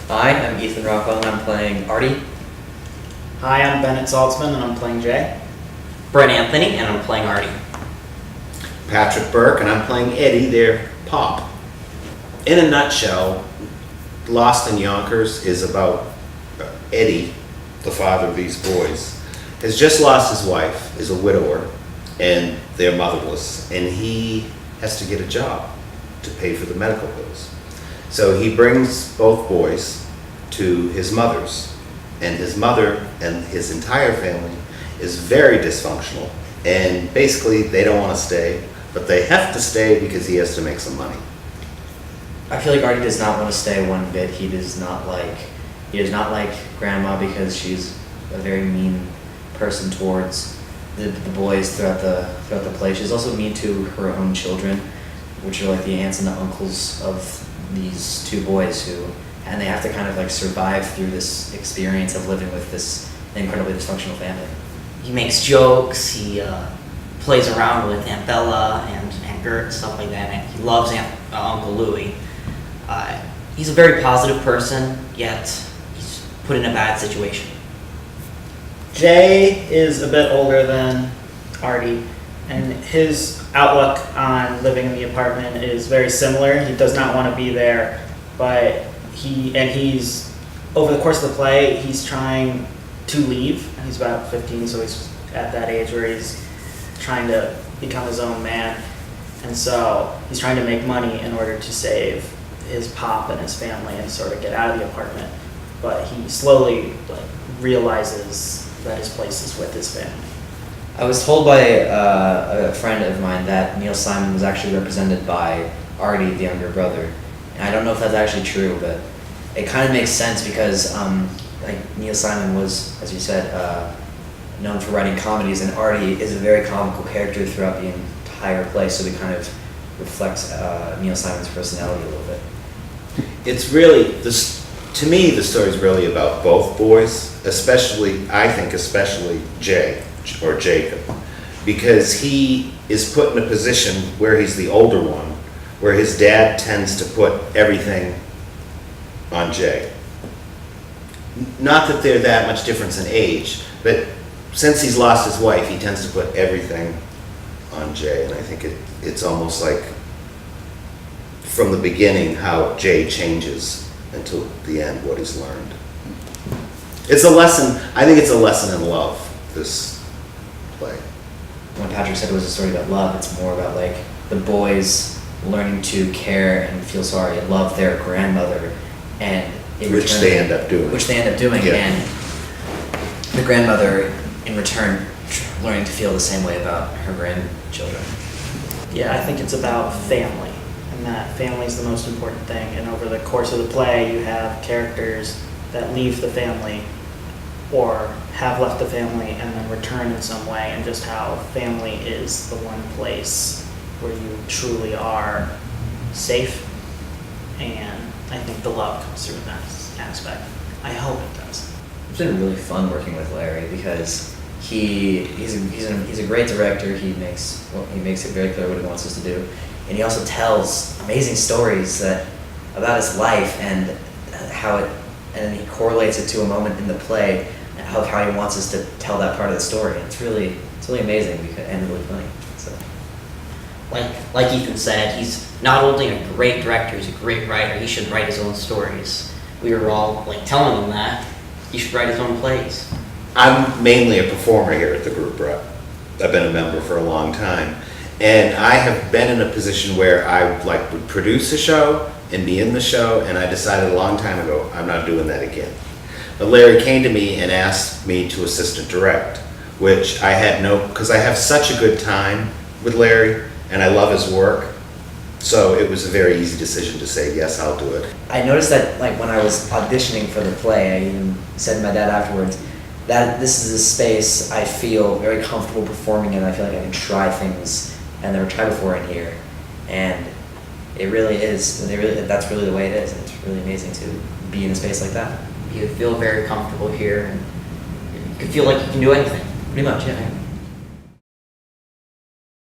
Hi, I'm Ethan Rockwell and I'm playing Artie. Hi, I'm Bennett Saltzman and I'm playing Jay. Brett Anthony, and I'm playing Artie. Patrick Burke, and I'm playing Eddie, their pop. In a nutshell, Lost in Yonkers is about Eddie, the father of these boys, has just lost his wife, is a widower, and they're motherless, and he has to get a job to pay for the medical bills. So he brings both boys to his mother's, and his mother and his entire family is very dysfunctional, and basically they don't want to stay, but they have to stay because he has to make some money. I feel like Artie does not want to stay one bit. He does not like Grandma because she's a very mean person towards the boys throughout the play. She's also mean to her own children, which are like the aunts and the uncles of these two boys and they have to kind of like survive through this experience of living with this incredibly dysfunctional family. He makes jokes, he plays around with Aunt Bella and Gert and stuff like that, and he loves Uncle Louie. He's a very positive person, yet he's put in a bad situation. Jay is a bit older than Artie, and his outlook on living in the apartment is very similar. He does not want to be there, but he's over the course of the play, he's trying to leave. He's about 15, so he's at that age where he's trying to become his own man, and so he's trying to make money in order to save his pop and his family and sort of get out of the apartment. But he slowly realizes that his place is with his family. I was told by a friend of mine that Neil Simon was actually represented by Artie, the younger brother. And I don't know if that's actually true, but it kind of makes sense because like Neil Simon was, as you said, known for writing comedies, and Artie is a very comical character throughout the entire play, so it kind of reflects Neil Simon's personality a little bit. It's really, to me, the story is really about both boys, especially Jay, or Jacob, because he is put in a position where he's the older one, where his dad tends to put everything on Jay. Not that they're that much difference in age, but since he's lost his wife, he tends to put everything on Jay, and I think it's almost like from the beginning how Jay changes until the end, what he's learned. It's a lesson, I think it's a lesson in love, this play. When Patrick said it was a story about love, it's more about like the boys learning to care and feel sorry and love their grandmother, and Which they end up doing. Yeah. And the grandmother in return learning to feel the same way about her grandchildren. Yeah, I think it's about family, and that family is the most important thing. And over the course of the play, you have characters that leave the family or have left the family and then return in some way, and just how family is the one place where you truly are safe. And I think the love comes through in that aspect. I hope it does. It's been really fun working with Larry because he's a great director. He makes it very clear what he wants us to do, and he also tells amazing stories about his life and and he correlates it to a moment in the play and how he wants us to tell that part of the story. It's really amazing and really funny. So. Like Ethan said, he's not only a great director, he's a great writer. He should write his own stories. We were all telling him that he should write his own plays. I'm mainly a performer here at the group, Brett. I've been a member for a long time, and I have been in a position where I would produce a show and be in the show, and I decided a long time ago I'm not doing that again. But Larry came to me and asked me to assistant direct, which I had because I have such a good time with Larry and I love his work, so it was a very easy decision to say yes, I'll do it. I noticed that when I was auditioning for the play, I even said to my dad afterwards that this is a space I feel very comfortable performing in. I feel like I can try things I've never tried before in here, and it really is. That's really the way it is, and it's really amazing to be in a space like that. You feel very comfortable here, and you feel like you can do anything. Pretty much, yeah.